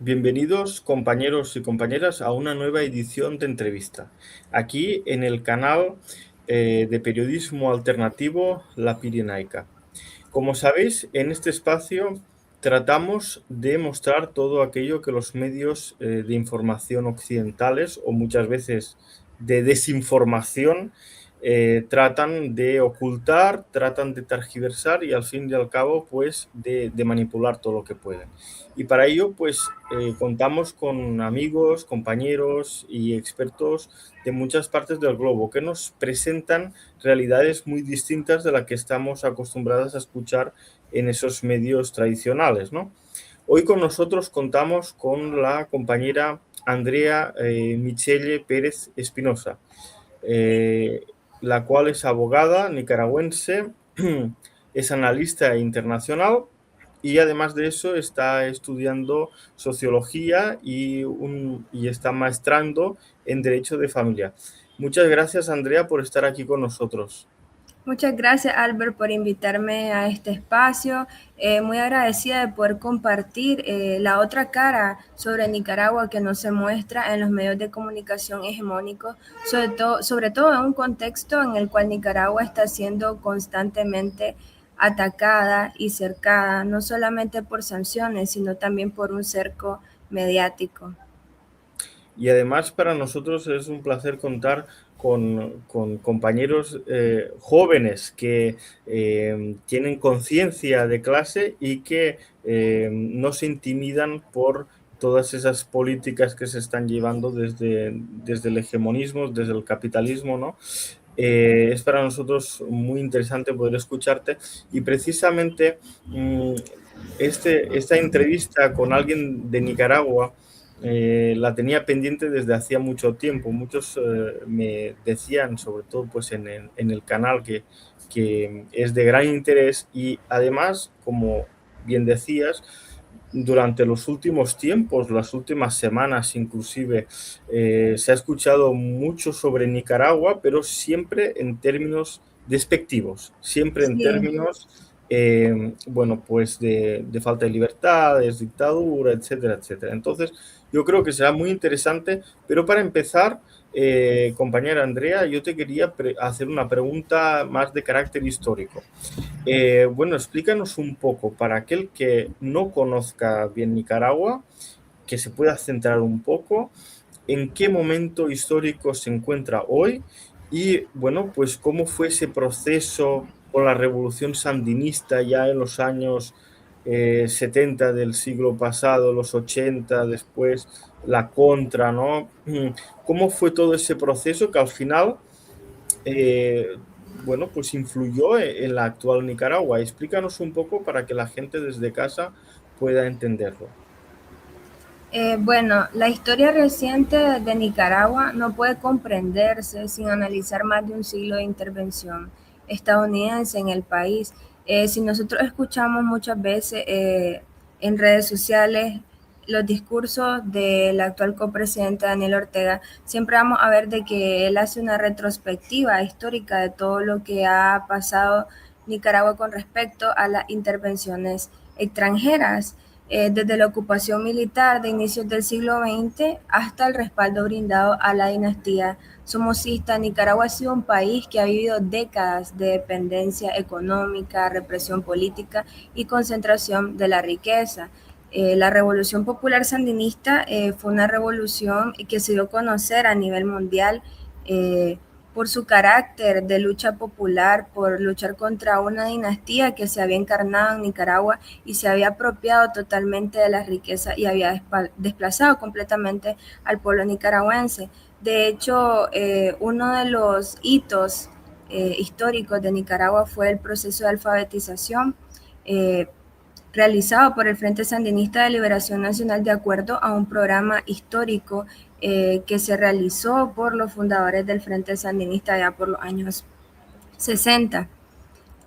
Bienvenidos compañeros y compañeras a una nueva edición de entrevista. Aquí en el canal de periodismo alternativo La Pirenaica. Como sabéis, en este espacio tratamos de mostrar todo aquello que los medios de información occidentales o muchas veces de desinformación tratan de ocultar, tratan de tergiversar y al fin y al cabo pues de manipular todo lo que pueden. Y para ello pues contamos con amigos, compañeros y expertos de muchas partes del globo que nos presentan realidades muy distintas de las que estamos acostumbrados a escuchar en esos medios tradicionales, ¿no? Hoy con nosotros contamos con la compañera Andrea Michele Pérez Espinosa, eh, la cual es abogada nicaragüense, es analista internacional y además de eso está estudiando sociología y está maestrando en Derecho de Familia. Muchas gracias, Andrea, por estar aquí con nosotros. Muchas gracias, Albert, por invitarme a este espacio. Muy agradecida de poder compartir la otra cara sobre Nicaragua que no se muestra en los medios de comunicación hegemónicos, sobre todo en un contexto en el cual Nicaragua está siendo constantemente atacada y cercada, no solamente por sanciones, sino también por un cerco mediático. Y además para nosotros es un placer contar con compañeros jóvenes que tienen conciencia de clase y que no se intimidan por todas esas políticas que se están llevando desde el hegemonismo, desde el capitalismo, ¿no? Es para nosotros muy interesante poder escucharte y precisamente mmm, esta entrevista con alguien de Nicaragua la tenía pendiente desde hacía mucho tiempo. Muchos me decían, sobre todo pues en el canal, que es de gran interés y además, como bien decías, durante los últimos tiempos, las últimas semanas inclusive, se ha escuchado mucho sobre Nicaragua, pero siempre en términos despectivos, siempre en Sí. términos, bueno, pues de falta de libertades, dictadura, etcétera, etcétera. Entonces, yo creo que será muy interesante, pero para empezar, compañera Andrea, yo te quería hacer una pregunta más de carácter histórico. Bueno, explícanos un poco, para aquel que no conozca bien Nicaragua, que se pueda centrar un poco en qué momento histórico se encuentra hoy y, bueno, pues cómo fue ese proceso con la revolución sandinista ya en los años 70 del siglo pasado, los 80, después la contra, ¿no? ¿Cómo fue todo ese proceso que al final bueno, pues influyó en la actual Nicaragua? Explícanos un poco para que la gente desde casa pueda entenderlo. Bueno, la historia reciente de Nicaragua no puede comprenderse sin analizar más de un siglo de intervención estadounidense en el país. Si nosotros escuchamos muchas veces en redes sociales los discursos del actual copresidente Daniel Ortega, siempre vamos a ver de que él hace una retrospectiva histórica de todo lo que ha pasado Nicaragua con respecto a las intervenciones extranjeras, desde la ocupación militar de inicios del siglo XX hasta el respaldo brindado a la dinastía somocista. Nicaragua ha sido un país que ha vivido décadas de dependencia económica, represión política y concentración de la riqueza. La Revolución Popular Sandinista fue una revolución que se dio a conocer a nivel mundial por su carácter de lucha popular, por luchar contra una dinastía que se había encarnado en Nicaragua y se había apropiado totalmente de la riqueza y había desplazado completamente al pueblo nicaragüense. De hecho, uno de los hitos históricos de Nicaragua fue el proceso de alfabetización realizado por el Frente Sandinista de Liberación Nacional de acuerdo a un programa histórico que se realizó por los fundadores del Frente Sandinista ya por los años 60.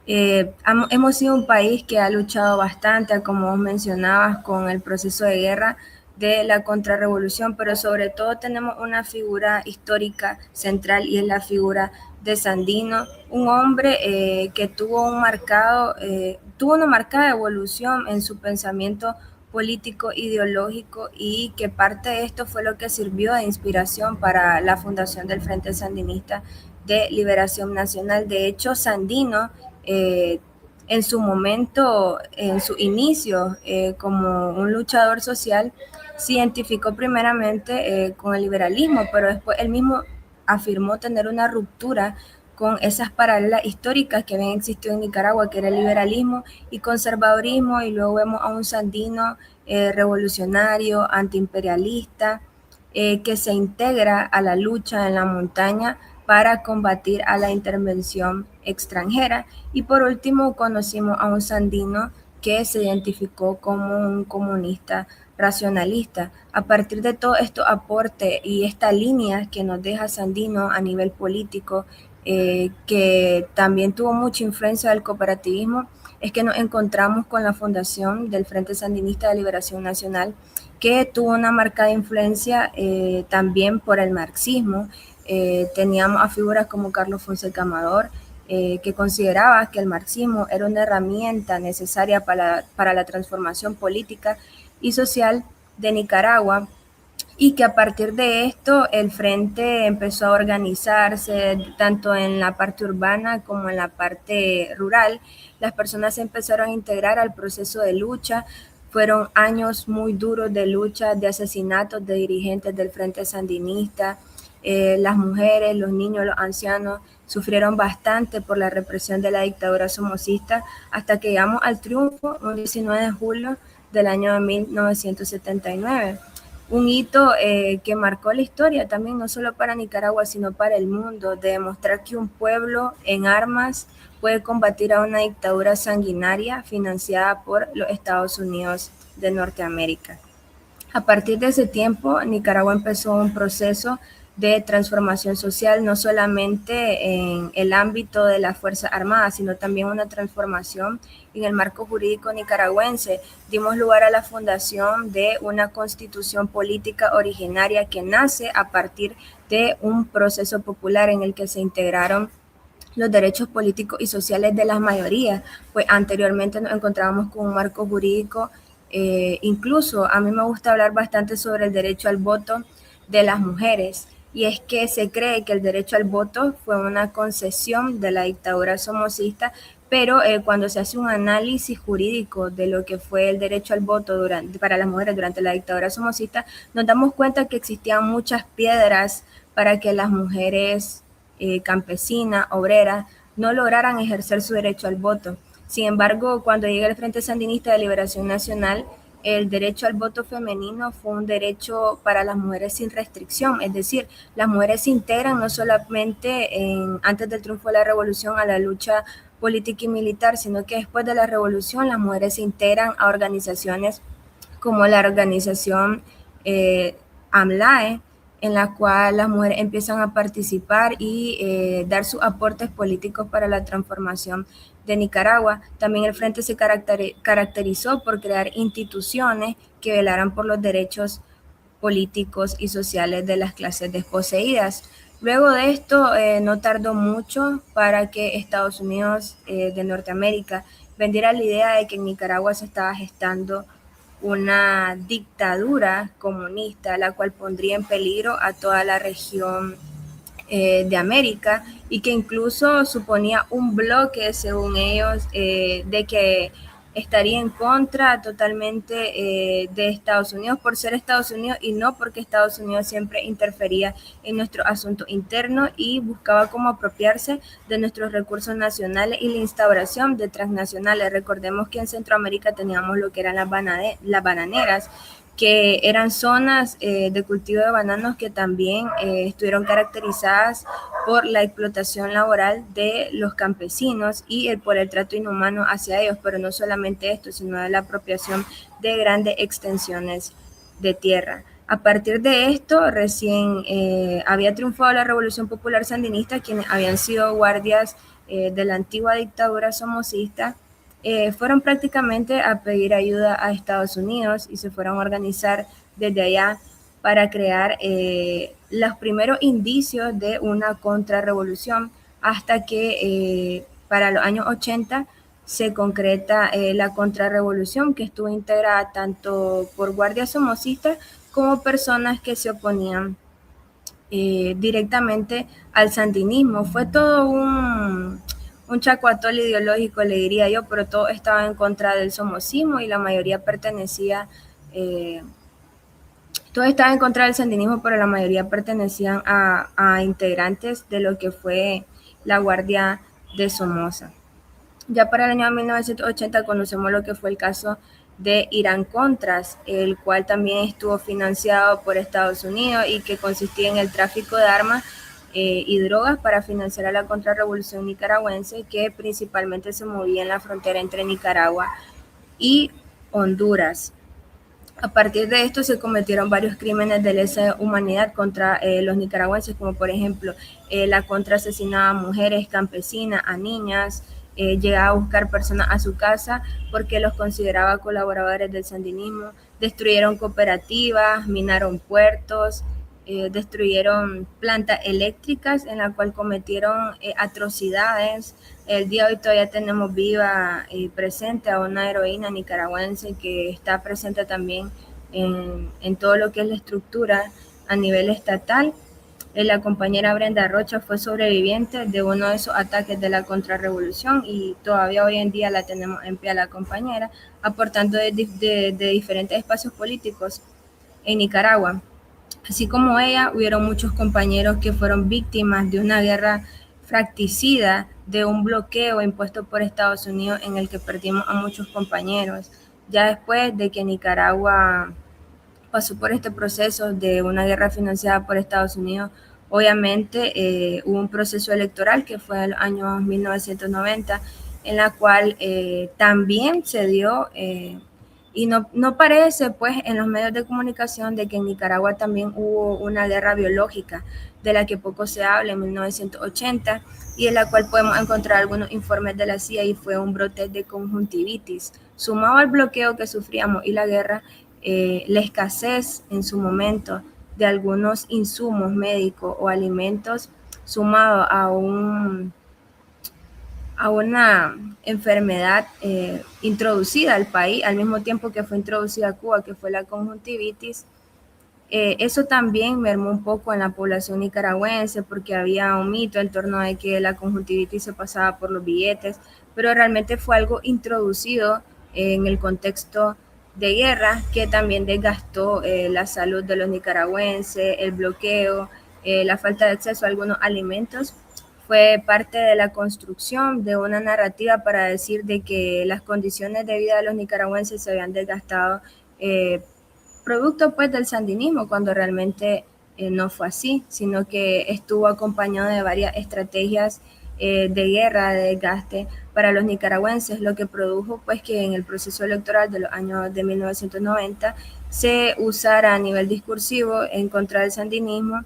Hemos sido un país que ha luchado bastante, como vos mencionabas, con el proceso de guerra de la contrarrevolución, pero sobre todo tenemos una figura histórica central y es la figura de Sandino, un hombre que tuvo una marcada evolución en su pensamiento político, ideológico, y que parte de esto fue lo que sirvió de inspiración para la fundación del Frente Sandinista de Liberación Nacional. De hecho, Sandino, en su momento, en su inicio como un luchador social, se identificó primeramente con el liberalismo, pero después él mismo afirmó tener una ruptura con esas paralelas históricas que habían existido en Nicaragua, que era el liberalismo y conservadurismo, y luego vemos a un Sandino revolucionario, antiimperialista, que se integra a la lucha en la montaña para combatir a la intervención extranjera. Y por último conocimos a un Sandino que se identificó como un comunista racionalista. A partir de todo esto aporte y esta línea que nos deja Sandino a nivel político, que también tuvo mucha influencia del cooperativismo, es que nos encontramos con la fundación del Frente Sandinista de Liberación Nacional, que tuvo una marcada influencia también por el marxismo. Teníamos a figuras como Carlos Fonseca Amador, que consideraba que el marxismo era una herramienta necesaria para la transformación política y social de Nicaragua, y que a partir de esto el frente empezó a organizarse tanto en la parte urbana como en la parte rural. Las personas se empezaron a integrar al proceso de lucha. Fueron años muy duros de lucha, de asesinatos de dirigentes del Frente Sandinista. Las mujeres, los niños, los ancianos sufrieron bastante por la represión de la dictadura somocista, hasta que llegamos al triunfo un 19 de julio del año de 1979. Un hito que marcó la historia también, no solo para Nicaragua, sino para el mundo, de demostrar que un pueblo en armas puede combatir a una dictadura sanguinaria financiada por los Estados Unidos de Norteamérica. A partir de ese tiempo, Nicaragua empezó un proceso de transformación social, no solamente en el ámbito de las Fuerzas Armadas, sino también una transformación en el marco jurídico nicaragüense. Dimos lugar a la fundación de una constitución política originaria que nace a partir de un proceso popular en el que se integraron los derechos políticos y sociales de las mayorías, pues anteriormente nos encontrábamos con un marco jurídico. Incluso a mí me gusta hablar bastante sobre el derecho al voto de las mujeres, y es que se cree que el derecho al voto fue una concesión de la dictadura somocista, pero cuando se hace un análisis jurídico de lo que fue el derecho al voto para las mujeres durante la dictadura somocista, nos damos cuenta que existían muchas piedras para que las mujeres campesinas, obreras, no lograran ejercer su derecho al voto. Sin embargo, cuando llega el Frente Sandinista de Liberación Nacional, el derecho al voto femenino fue un derecho para las mujeres sin restricción, es decir, las mujeres se integran no solamente antes del triunfo de la revolución a la lucha política y militar, sino que después de la revolución las mujeres se integran a organizaciones como la organización AMLAE, en la cual las mujeres empiezan a participar y dar sus aportes políticos para la transformación de Nicaragua. También el Frente se caracterizó por crear instituciones que velaran por los derechos políticos y sociales de las clases desposeídas. Luego de esto, no tardó mucho para que Estados Unidos de Norteamérica vendiera la idea de que en Nicaragua se estaba gestando una dictadura comunista, la cual pondría en peligro a toda la región de América, y que incluso suponía un bloque, según ellos, de que estaría en contra totalmente de Estados Unidos por ser Estados Unidos, y no porque Estados Unidos siempre interfería en nuestro asunto interno y buscaba como apropiarse de nuestros recursos nacionales y la instauración de transnacionales. Recordemos que en Centroamérica teníamos lo que eran las bananeras, que eran zonas de cultivo de bananos que también estuvieron caracterizadas por la explotación laboral de los campesinos y por el trato inhumano hacia ellos, pero no solamente esto, sino de la apropiación de grandes extensiones de tierra. A partir de esto, recién había triunfado la Revolución Popular Sandinista, quienes habían sido guardias de la antigua dictadura somocista. Fueron prácticamente a pedir ayuda a Estados Unidos y se fueron a organizar desde allá para crear los primeros indicios de una contrarrevolución, hasta que para los años 80 se concreta la contrarrevolución, que estuvo integrada tanto por guardias somocistas como personas que se oponían directamente al sandinismo. Fue todo un chacuatol ideológico, le diría yo, pero todo estaba en contra del somocismo y la mayoría pertenecía, todo estaba en contra del sandinismo, pero la mayoría pertenecían a integrantes de lo que fue la Guardia de Somoza. Ya para el año 1980 conocemos lo que fue el caso de Irán Contras, el cual también estuvo financiado por Estados Unidos y que consistía en el tráfico de armas y drogas para financiar a la contrarrevolución nicaragüense, que principalmente se movía en la frontera entre Nicaragua y Honduras. A partir de esto se cometieron varios crímenes de lesa humanidad contra los nicaragüenses, como por ejemplo la contraasesinada a mujeres, campesinas, a niñas, llegaba a buscar personas a su casa porque los consideraba colaboradores del sandinismo, destruyeron cooperativas, minaron puertos, destruyeron plantas eléctricas en la cual cometieron atrocidades. El día de hoy todavía tenemos viva y presente a una heroína nicaragüense que está presente también en todo lo que es la estructura a nivel estatal. La compañera Brenda Rocha fue sobreviviente de uno de esos ataques de la contrarrevolución y todavía hoy en día la tenemos en pie a la compañera, aportando de diferentes espacios políticos en Nicaragua. Así como ella, hubieron muchos compañeros que fueron víctimas de una guerra fracticida, de un bloqueo impuesto por Estados Unidos en el que perdimos a muchos compañeros. Ya después de que Nicaragua pasó por este proceso de una guerra financiada por Estados Unidos, obviamente hubo un proceso electoral que fue en el año 1990, en la cual también se dio y no parece, pues, en los medios de comunicación de que en Nicaragua también hubo una guerra biológica, de la que poco se habla en 1980, y en la cual podemos encontrar algunos informes de la CIA, y fue un brote de conjuntivitis. Sumado al bloqueo que sufríamos y la guerra, la escasez en su momento de algunos insumos médicos o alimentos, sumado a una enfermedad introducida al país, al mismo tiempo que fue introducida a Cuba, que fue la conjuntivitis. Eso también mermó un poco en la población nicaragüense porque había un mito en torno a que la conjuntivitis se pasaba por los billetes, pero realmente fue algo introducido en el contexto de guerra que también desgastó la salud de los nicaragüenses, el bloqueo, la falta de acceso a algunos alimentos. Fue parte de la construcción de una narrativa para decir de que las condiciones de vida de los nicaragüenses se habían desgastado producto pues del sandinismo, cuando realmente no fue así, sino que estuvo acompañado de varias estrategias de guerra, de desgaste para los nicaragüenses, lo que produjo pues que en el proceso electoral de los años de 1990 se usara a nivel discursivo en contra del sandinismo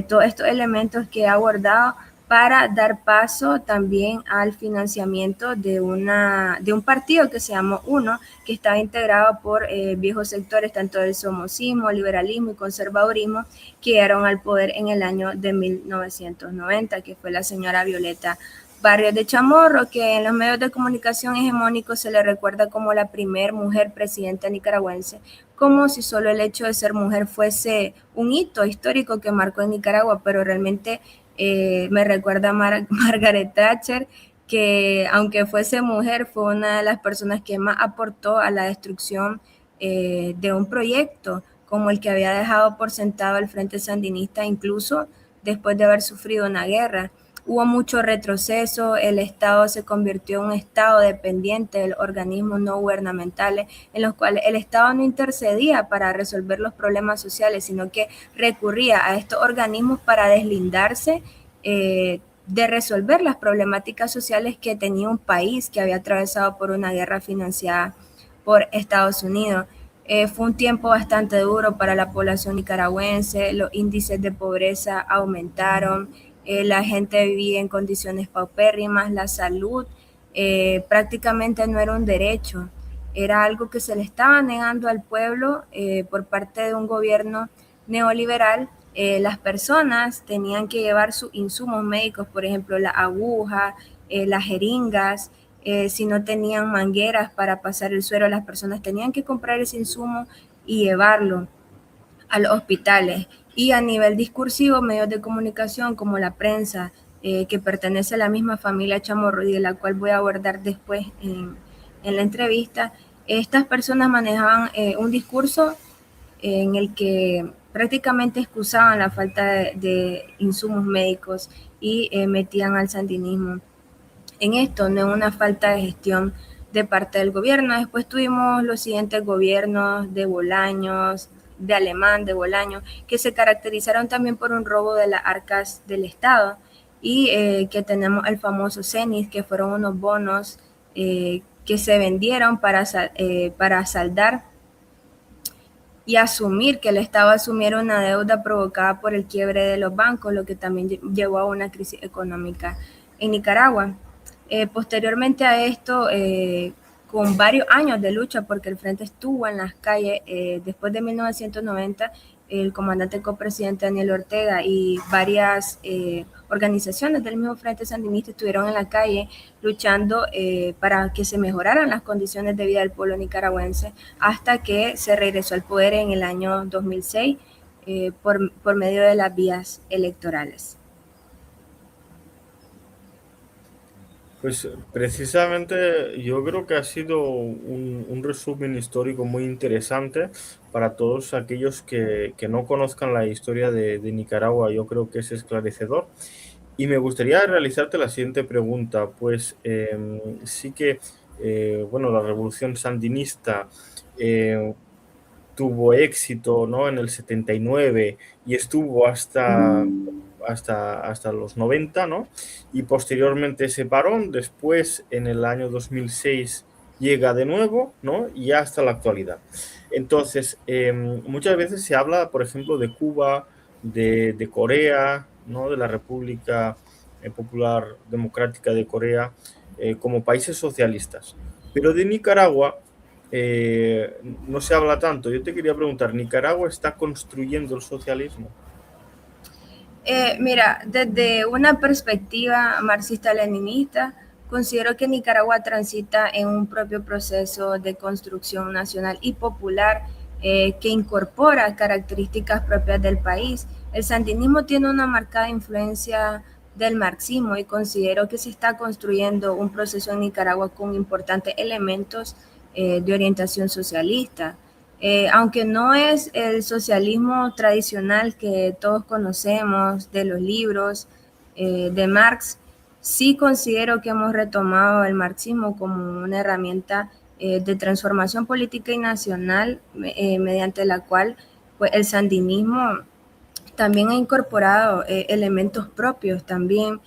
todos estos elementos que he abordado para dar paso también al financiamiento de un partido que se llamó UNO, que estaba integrado por viejos sectores tanto del somocismo, liberalismo y conservadurismo, que llegaron al poder en el año de 1990, que fue la señora Violeta Barrios de Chamorro, que en los medios de comunicación hegemónicos se le recuerda como la primer mujer presidenta nicaragüense, como si solo el hecho de ser mujer fuese un hito histórico que marcó en Nicaragua, pero realmente me recuerda a Margaret Thatcher, que aunque fuese mujer, fue una de las personas que más aportó a la destrucción de un proyecto como el que había dejado por sentado el Frente Sandinista, incluso después de haber sufrido una guerra. Hubo mucho retroceso, el Estado se convirtió en un Estado dependiente de los organismos no gubernamentales, en los cuales el Estado no intercedía para resolver los problemas sociales, sino que recurría a estos organismos para deslindarse de resolver las problemáticas sociales que tenía un país que había atravesado por una guerra financiada por Estados Unidos. Fue un tiempo bastante duro para la población nicaragüense, los índices de pobreza aumentaron, la gente vivía en condiciones paupérrimas, la salud prácticamente no era un derecho, era algo que se le estaba negando al pueblo por parte de un gobierno neoliberal. Las personas tenían que llevar sus insumos médicos, por ejemplo, la aguja, las jeringas, si no tenían mangueras para pasar el suero, las personas tenían que comprar ese insumo y llevarlo a los hospitales. Y a nivel discursivo, medios de comunicación como la prensa, que pertenece a la misma familia Chamorro y de la cual voy a abordar después en la entrevista, estas personas manejaban un discurso en el que prácticamente excusaban la falta de insumos médicos y metían al sandinismo en esto, no en una falta de gestión de parte del gobierno. Después tuvimos los siguientes gobiernos de Bolaños, de Alemán, de Bolaños, que se caracterizaron también por un robo de las arcas del Estado y que tenemos el famoso CENIS, que fueron unos bonos que se vendieron para saldar y asumir que el Estado asumiera una deuda provocada por el quiebre de los bancos, lo que también llevó a una crisis económica en Nicaragua. Posteriormente a esto, con varios años de lucha, porque el Frente estuvo en las calles, después de 1990, el comandante copresidente Daniel Ortega y varias organizaciones del mismo Frente Sandinista estuvieron en la calle luchando para que se mejoraran las condiciones de vida del pueblo nicaragüense, hasta que se regresó al poder en el año 2006 por medio de las vías electorales. Pues precisamente yo creo que ha sido un resumen histórico muy interesante para todos aquellos que no conozcan la historia de Nicaragua. Yo creo que es esclarecedor. Y me gustaría realizarte la siguiente pregunta. Pues sí que, bueno, la revolución sandinista tuvo éxito, ¿no?, en el 79 y estuvo hasta los 90, ¿no? Y posteriormente se paró, después en el año 2006 llega de nuevo, ¿no? Y hasta la actualidad. Entonces, muchas veces se habla, por ejemplo, de Cuba, de Corea, ¿no?, de la República Popular Democrática de Corea, como países socialistas. Pero de Nicaragua no se habla tanto. Yo te quería preguntar, ¿Nicaragua está construyendo el socialismo? Mira, desde una perspectiva marxista-leninista, considero que Nicaragua transita en un propio proceso de construcción nacional y popular que incorpora características propias del país. El sandinismo tiene una marcada influencia del marxismo y considero que se está construyendo un proceso en Nicaragua con importantes elementos de orientación socialista. Aunque no es el socialismo tradicional que todos conocemos de los libros de Marx, sí considero que hemos retomado el marxismo como una herramienta de transformación política y nacional mediante la cual pues, el sandinismo también ha incorporado elementos propios también,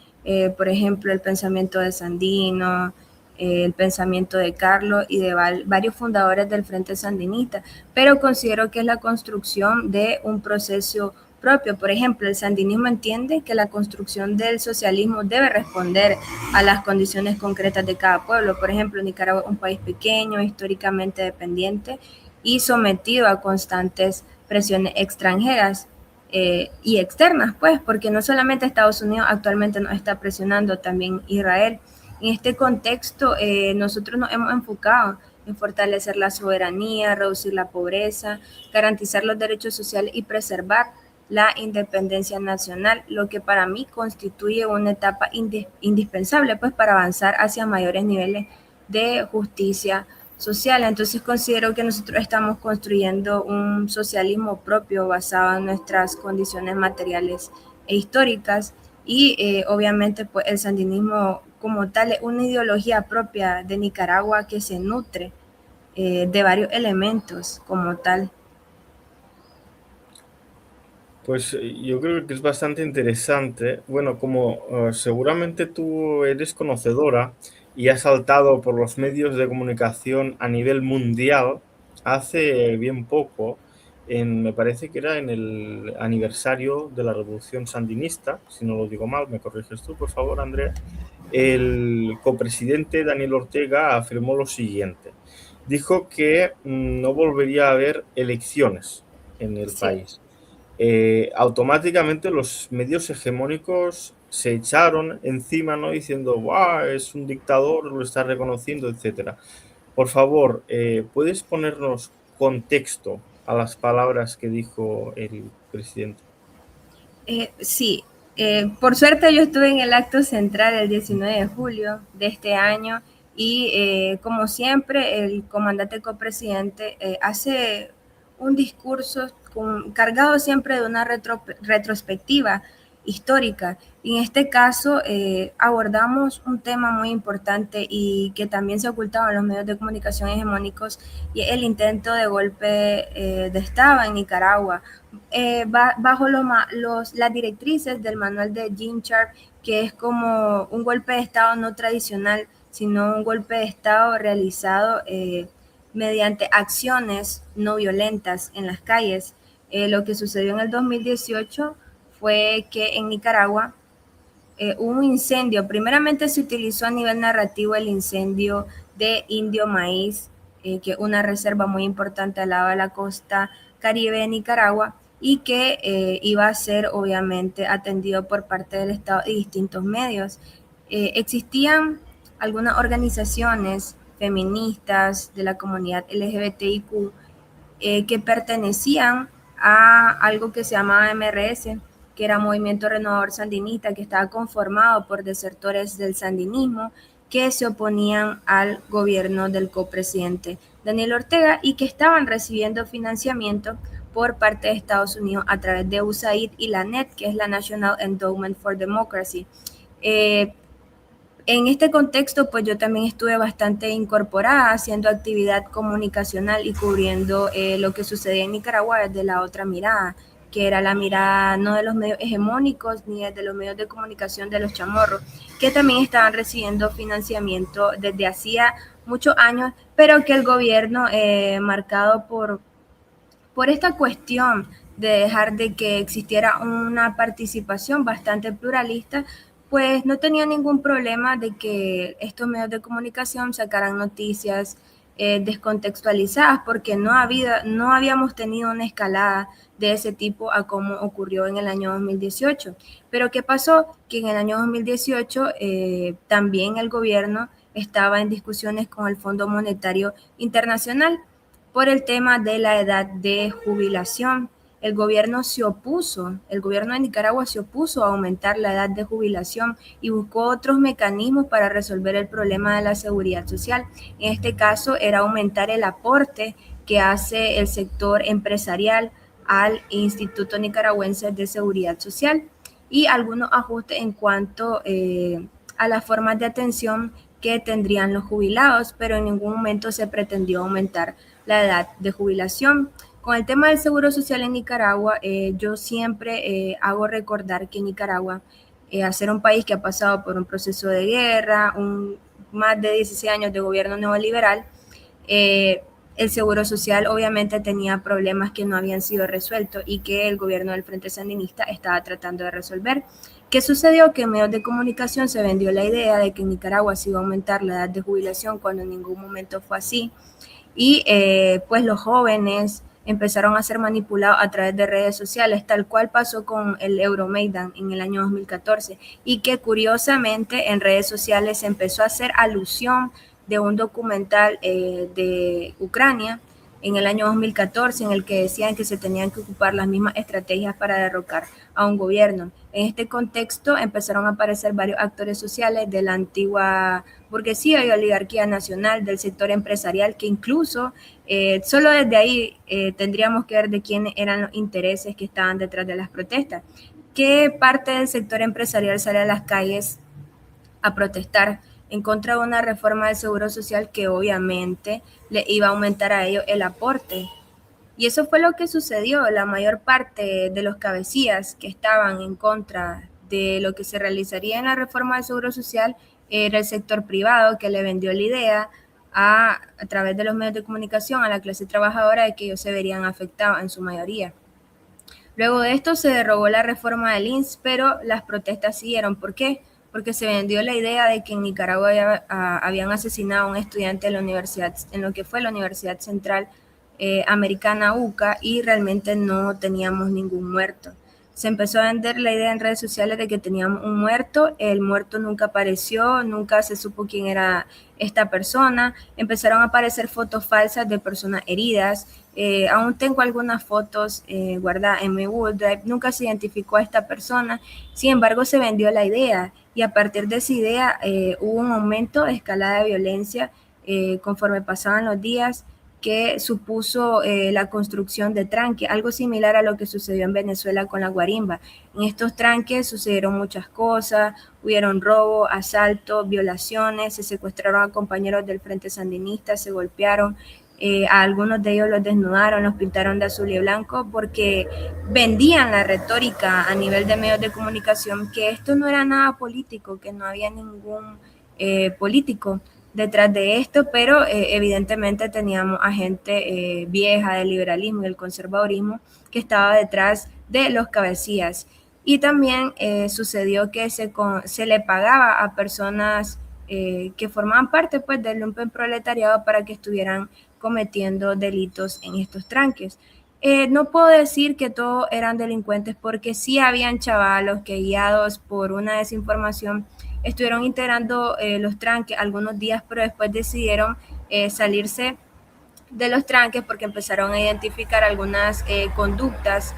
por ejemplo, el pensamiento de Sandino, el pensamiento de Carlos y de varios fundadores del Frente Sandinista, pero considero que es la construcción de un proceso propio. Por ejemplo, el sandinismo entiende que la construcción del socialismo debe responder a las condiciones concretas de cada pueblo. Por ejemplo, Nicaragua es un país pequeño, históricamente dependiente y sometido a constantes presiones extranjeras y externas, pues, porque no solamente Estados Unidos actualmente nos está presionando, también Israel. En este contexto, nosotros nos hemos enfocado en fortalecer la soberanía, reducir la pobreza, garantizar los derechos sociales y preservar la independencia nacional, lo que para mí constituye una etapa indispensable pues, para avanzar hacia mayores niveles de justicia social. Entonces considero que nosotros estamos construyendo un socialismo propio basado en nuestras condiciones materiales e históricas y obviamente pues el sandinismo como tal es una ideología propia de Nicaragua que se nutre de varios elementos como tal. Pues yo creo que es bastante interesante. Bueno, como seguramente tú eres conocedora y has saltado por los medios de comunicación a nivel mundial, hace bien poco, me parece que era en el aniversario de la Revolución Sandinista, si no lo digo mal, me corriges tú, por favor, Andrea, el copresidente Daniel Ortega afirmó lo siguiente. Dijo que no volvería a haber elecciones en el Sí. país. Automáticamente los medios hegemónicos se echaron encima, ¿no? Diciendo, ¡guau! Es un dictador, lo está reconociendo, etcétera. Por favor, ¿puedes ponernos contexto a las palabras que dijo el presidente? Sí, por suerte yo estuve en el acto central el 19 de julio de este año y como siempre el comandante copresidente hace un discurso cargado siempre de una retrospectiva histórica. Y en este caso abordamos un tema muy importante y que también se ocultaba en los medios de comunicación hegemónicos, y el intento de golpe de Estado en Nicaragua, bajo las directrices del manual de Gene Sharp, que es como un golpe de Estado no tradicional, sino un golpe de Estado realizado mediante acciones no violentas en las calles. Lo que sucedió en el 2018 fue que en Nicaragua hubo un incendio. Primeramente se utilizó a nivel narrativo el incendio de Indio Maíz, que es una reserva muy importante al lado de la costa caribe de Nicaragua, y que iba a ser obviamente atendido por parte del Estado y distintos medios. Existían algunas organizaciones feministas de la comunidad LGBTIQ que pertenecían a algo que se llamaba MRS, que era Movimiento Renovador Sandinista, que estaba conformado por desertores del sandinismo que se oponían al gobierno del copresidente Daniel Ortega y que estaban recibiendo financiamiento por parte de Estados Unidos a través de USAID y la NED, que es la National Endowment for Democracy. En este contexto, pues yo también estuve bastante incorporada haciendo actividad comunicacional y cubriendo lo que sucedía en Nicaragua desde la otra mirada, que era la mirada no de los medios hegemónicos ni de los medios de comunicación de los chamorros, que también estaban recibiendo financiamiento desde hacía muchos años, pero que el gobierno, marcado por esta cuestión de dejar de que existiera una participación bastante pluralista, pues no tenía ningún problema de que estos medios de comunicación sacaran noticias descontextualizadas, porque no habíamos tenido una escalada de ese tipo a como ocurrió en el año 2018. Pero ¿qué pasó? Que en el año 2018 también el gobierno estaba en discusiones con el Fondo Monetario Internacional por el tema de la edad de jubilación. El gobierno de Nicaragua se opuso a aumentar la edad de jubilación y buscó otros mecanismos para resolver el problema de la seguridad social. En este caso era aumentar el aporte que hace el sector empresarial al Instituto Nicaragüense de Seguridad Social y algunos ajustes en cuanto a las formas de atención que tendrían los jubilados, pero en ningún momento se pretendió aumentar la edad de jubilación. Con el tema del seguro social en Nicaragua, yo siempre hago recordar que Nicaragua, al ser un país que ha pasado por un proceso de guerra, más de 16 años de gobierno neoliberal, el seguro social obviamente tenía problemas que no habían sido resueltos y que el gobierno del Frente Sandinista estaba tratando de resolver. ¿Qué sucedió? Que en medios de comunicación se vendió la idea de que en Nicaragua se iba a aumentar la edad de jubilación cuando en ningún momento fue así. Y pues los jóvenes empezaron a ser manipulados a través de redes sociales, tal cual pasó con el Euromaidan en el año 2014, y que curiosamente en redes sociales se empezó a hacer alusión de un documental de Ucrania en el año 2014, en el que decían que se tenían que ocupar las mismas estrategias para derrocar a un gobierno. En este contexto empezaron a aparecer varios actores sociales de la antigua burguesía y oligarquía nacional, del sector empresarial, que incluso solo desde ahí tendríamos que ver de quiénes eran los intereses que estaban detrás de las protestas. ¿Qué parte del sector empresarial sale a las calles a protestar en contra de una reforma del Seguro Social que obviamente le iba a aumentar a ellos el aporte? Y eso fue lo que sucedió. La mayor parte de los cabecillas que estaban en contra de lo que se realizaría en la reforma del Seguro Social era el sector privado, que le vendió la idea a través de los medios de comunicación a la clase trabajadora de que ellos se verían afectados en su mayoría. Luego de esto se derogó la reforma del INSS, pero las protestas siguieron. ¿Por qué? Porque se vendió la idea de que en Nicaragua habían asesinado a un estudiante en la universidad, en lo que fue la Universidad Central Americana UCA, y realmente no teníamos ningún muerto. Se empezó a vender la idea en redes sociales de que teníamos un muerto, el muerto nunca apareció, nunca se supo quién era esta persona, empezaron a aparecer fotos falsas de personas heridas, aún tengo algunas fotos guardadas en mi Google Drive, nunca se identificó a esta persona, sin embargo se vendió la idea y a partir de esa idea hubo un aumento de escalada de violencia conforme pasaban los días, que supuso la construcción de tranques, algo similar a lo que sucedió en Venezuela con la guarimba. En estos tranques sucedieron muchas cosas, hubieron robo, asaltos, violaciones, se secuestraron a compañeros del Frente Sandinista, se golpearon, a algunos de ellos los desnudaron, los pintaron de azul y blanco porque vendían la retórica a nivel de medios de comunicación que esto no era nada político, que no había ningún político detrás de esto, pero evidentemente teníamos a gente vieja del liberalismo y del conservadurismo que estaba detrás de los cabecillas. Y también sucedió que se le pagaba a personas que formaban parte pues, del lumpenproletariado para que estuvieran cometiendo delitos en estos tranques. No puedo decir que todos eran delincuentes porque sí habían chavalos que guiados por una desinformación estuvieron integrando los tranques algunos días, pero después decidieron salirse de los tranques porque empezaron a identificar algunas conductas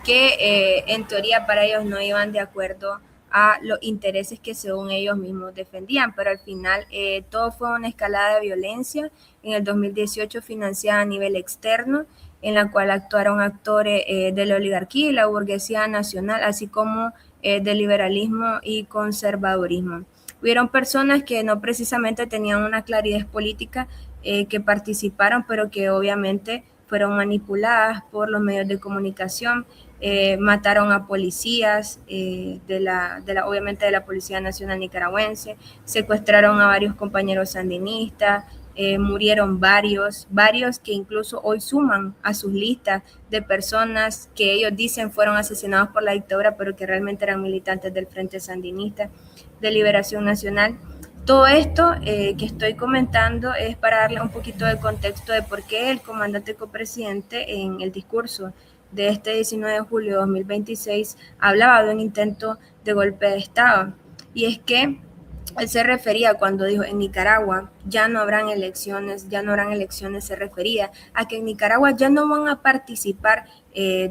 que en teoría para ellos no iban de acuerdo a los intereses que según ellos mismos defendían, pero al final todo fue una escalada de violencia en el 2018 financiada a nivel externo, en la cual actuaron actores de la oligarquía y la burguesía nacional, así como del liberalismo y conservadurismo. Hubieron personas que no precisamente tenían una claridad política, que participaron, pero que obviamente fueron manipuladas por los medios de comunicación, mataron a policías obviamente de la Policía Nacional Nicaragüense, secuestraron a varios compañeros sandinistas, murieron varios que incluso hoy suman a sus listas de personas que ellos dicen fueron asesinados por la dictadura, pero que realmente eran militantes del Frente Sandinista de Liberación Nacional. Todo esto que estoy comentando es para darle un poquito de contexto de por qué el comandante copresidente en el discurso de este 19 de julio de 2026 hablaba de un intento de golpe de Estado. Y es que él se refería cuando dijo en Nicaragua ya no habrán elecciones, se refería a que en Nicaragua ya no van a participar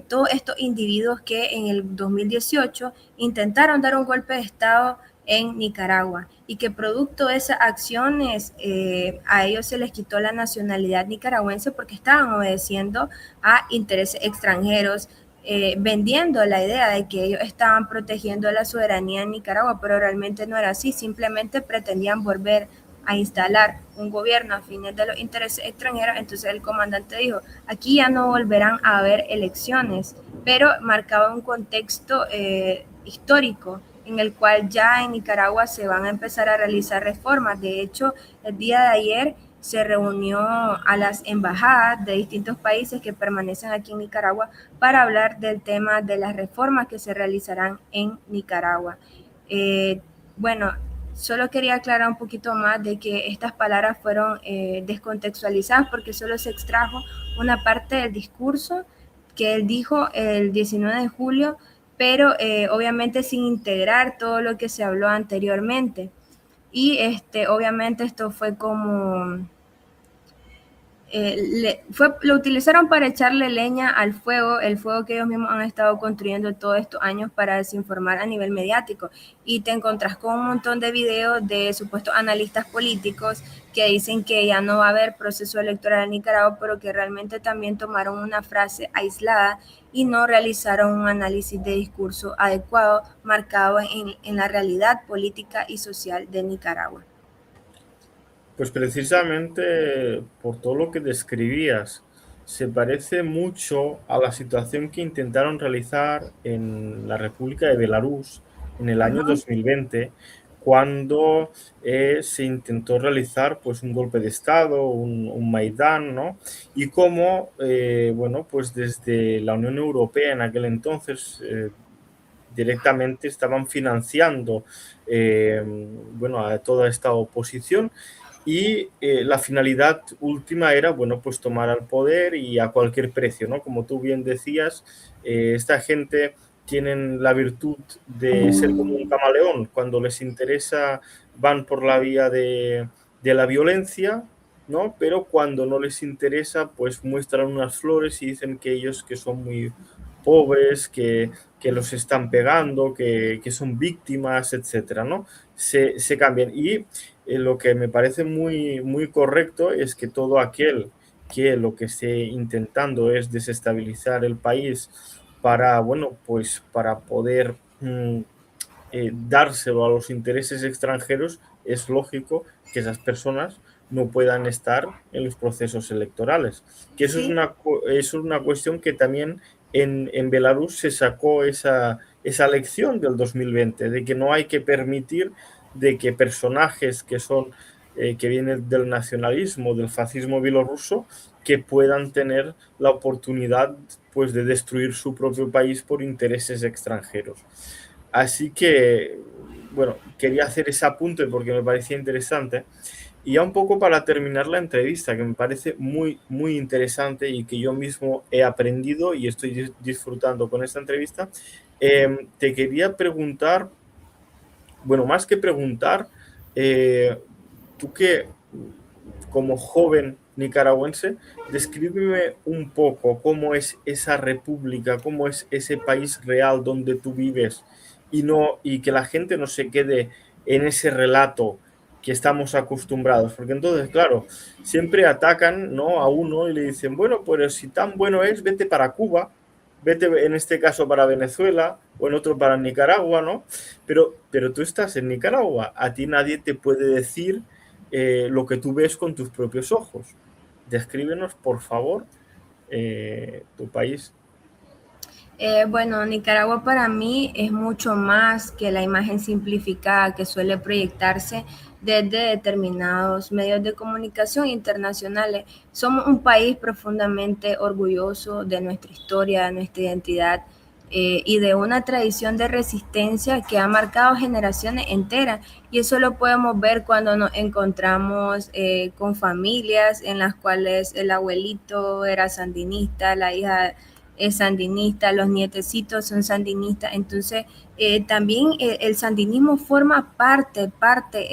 todos estos individuos que en el 2018 intentaron dar un golpe de Estado en Nicaragua y que producto de esas acciones a ellos se les quitó la nacionalidad nicaragüense porque estaban obedeciendo a intereses extranjeros, vendiendo la idea de que ellos estaban protegiendo la soberanía en Nicaragua, pero realmente no era así, simplemente pretendían volver a instalar un gobierno a fines de los intereses extranjeros. Entonces el comandante dijo, aquí ya no volverán a haber elecciones, pero marcaba un contexto histórico en el cual ya en Nicaragua se van a empezar a realizar reformas. De hecho, el día de ayer se reunió a las embajadas de distintos países que permanecen aquí en Nicaragua para hablar del tema de las reformas que se realizarán en Nicaragua. Bueno, solo quería aclarar un poquito más de que estas palabras fueron descontextualizadas porque solo se extrajo una parte del discurso que él dijo el 19 de julio, pero obviamente sin integrar todo lo que se habló anteriormente. Y obviamente esto fue como lo utilizaron para echarle leña al fuego, el fuego que ellos mismos han estado construyendo todos estos años para desinformar a nivel mediático. Y te encontrás con un montón de videos de supuestos analistas políticos que dicen que ya no va a haber proceso electoral en Nicaragua, pero que realmente también tomaron una frase aislada y no realizaron un análisis de discurso adecuado, marcado en la realidad política y social de Nicaragua. Pues precisamente por todo lo que describías, se parece mucho a la situación que intentaron realizar en la República de Belarus en el año 2020, cuando se intentó realizar pues un golpe de Estado, un Maidán, ¿no? Y cómo, bueno, pues desde la Unión Europea en aquel entonces directamente estaban financiando bueno, a toda esta oposición y la finalidad última era, bueno, pues tomar al poder y a cualquier precio, ¿no? Como tú bien decías, esta gente tienen la virtud de ser como un camaleón. Cuando les interesa van por la vía de la violencia, ¿no? Pero cuando no les interesa, pues muestran unas flores y dicen que ellos que son muy pobres, que los están pegando, que son víctimas, etcétera, ¿no? Se cambian. Y lo que me parece muy, muy correcto es que todo aquel que lo que esté intentando es desestabilizar el país para, bueno, pues para poder dárselo a los intereses extranjeros, es lógico que esas personas no puedan estar en los procesos electorales. Que Sí. eso es una cuestión que también en Belarus se sacó esa lección del 2020, de que no hay que permitir de que personajes que son que vienen del nacionalismo, del fascismo bielorruso, que puedan tener la oportunidad pues de destruir su propio país por intereses extranjeros. Así que, bueno, quería hacer ese apunte porque me parecía interesante. Y ya un poco para terminar la entrevista, que me parece muy, muy interesante y que yo mismo he aprendido y estoy disfrutando con esta entrevista, te quería preguntar, bueno, más que preguntar, tú que como joven nicaragüense, descríbeme un poco cómo es esa república, cómo es ese país real donde tú vives y no y que la gente no se quede en ese relato que estamos acostumbrados, porque entonces, claro, siempre atacan, ¿no?, a uno y le dicen, bueno, pues si tan bueno es, vete para Cuba, vete en este caso para Venezuela o en otro para Nicaragua, ¿no? Pero tú estás en Nicaragua, a ti nadie te puede decir lo que tú ves con tus propios ojos. Descríbenos, por favor, tu país. Bueno, Nicaragua para mí es mucho más que la imagen simplificada que suele proyectarse desde determinados medios de comunicación internacionales. Somos un país profundamente orgulloso de nuestra historia, de nuestra identidad y de una tradición de resistencia que ha marcado generaciones enteras. Y eso lo podemos ver cuando nos encontramos con familias en las cuales el abuelito era sandinista, la hija es sandinista, los nietecitos son sandinistas, entonces también el sandinismo forma parte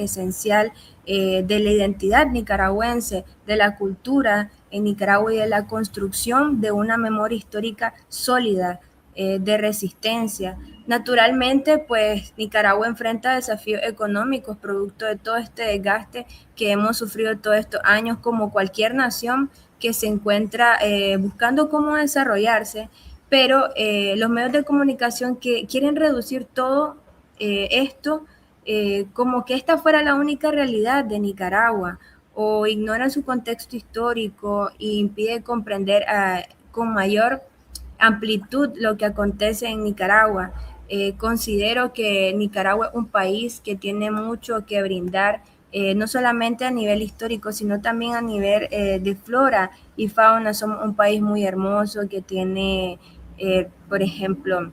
esencial de la identidad nicaragüense, de la cultura en Nicaragua y de la construcción de una memoria histórica sólida de resistencia. Naturalmente, pues Nicaragua enfrenta desafíos económicos producto de todo este desgaste que hemos sufrido todos estos años, como cualquier nación que se encuentra buscando cómo desarrollarse, pero los medios de comunicación que quieren reducir todo esto como que esta fuera la única realidad de Nicaragua o ignoran su contexto histórico e impide comprender con mayor amplitud lo que acontece en Nicaragua. Considero que Nicaragua es un país que tiene mucho que brindar, no solamente a nivel histórico, sino también a nivel de flora y fauna. Somos un país muy hermoso que tiene, por ejemplo,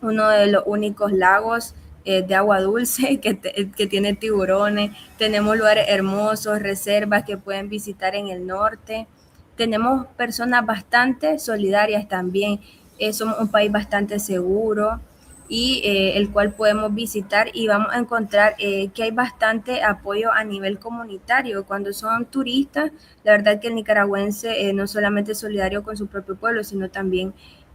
uno de los únicos lagos de agua dulce que tiene tiburones. Tenemos lugares hermosos, reservas que pueden visitar en el norte. Tenemos personas bastante solidarias también. Somos un país bastante seguro y el cual podemos visitar y vamos a encontrar que hay bastante apoyo a nivel comunitario. Cuando son turistas, la verdad que el nicaragüense no solamente es solidario con su propio pueblo, sino también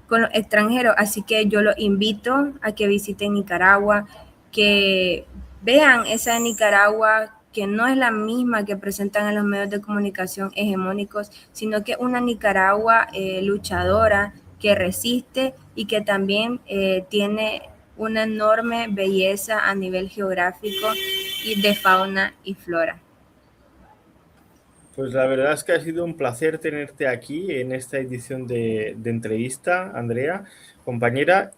con los extranjeros. Así que yo los invito a que visiten Nicaragua, que vean esa Nicaragua que no es la misma que presentan en los medios de comunicación hegemónicos, sino que una Nicaragua luchadora, que resiste y que también tiene una enorme belleza a nivel geográfico y de fauna y flora. Pues la verdad es que ha sido un placer tenerte aquí en esta edición de entrevista, Andrea, compañera.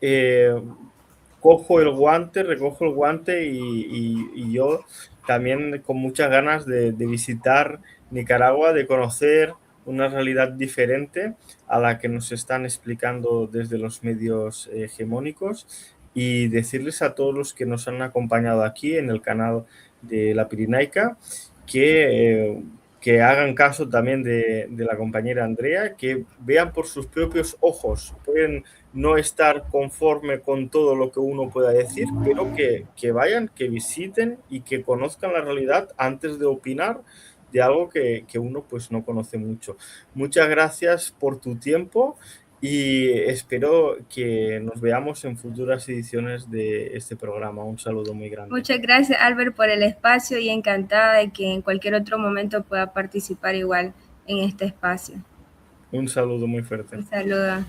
Cojo el guante, recojo el guante y yo también con muchas ganas de visitar Nicaragua, de conocer una realidad diferente a la que nos están explicando desde los medios hegemónicos y decirles a todos los que nos han acompañado aquí en el canal de La Pirinaica que hagan caso también de la compañera Andrea, que vean por sus propios ojos. Pueden no estar conforme con todo lo que uno pueda decir, pero que vayan, que visiten y que conozcan la realidad antes de opinar de algo que uno pues no conoce mucho. Muchas gracias por tu tiempo y espero que nos veamos en futuras ediciones de este programa. Un saludo muy grande. Muchas gracias, Albert, por el espacio y encantada de que en cualquier otro momento pueda participar igual en este espacio. Un saludo muy fuerte. Un saludo.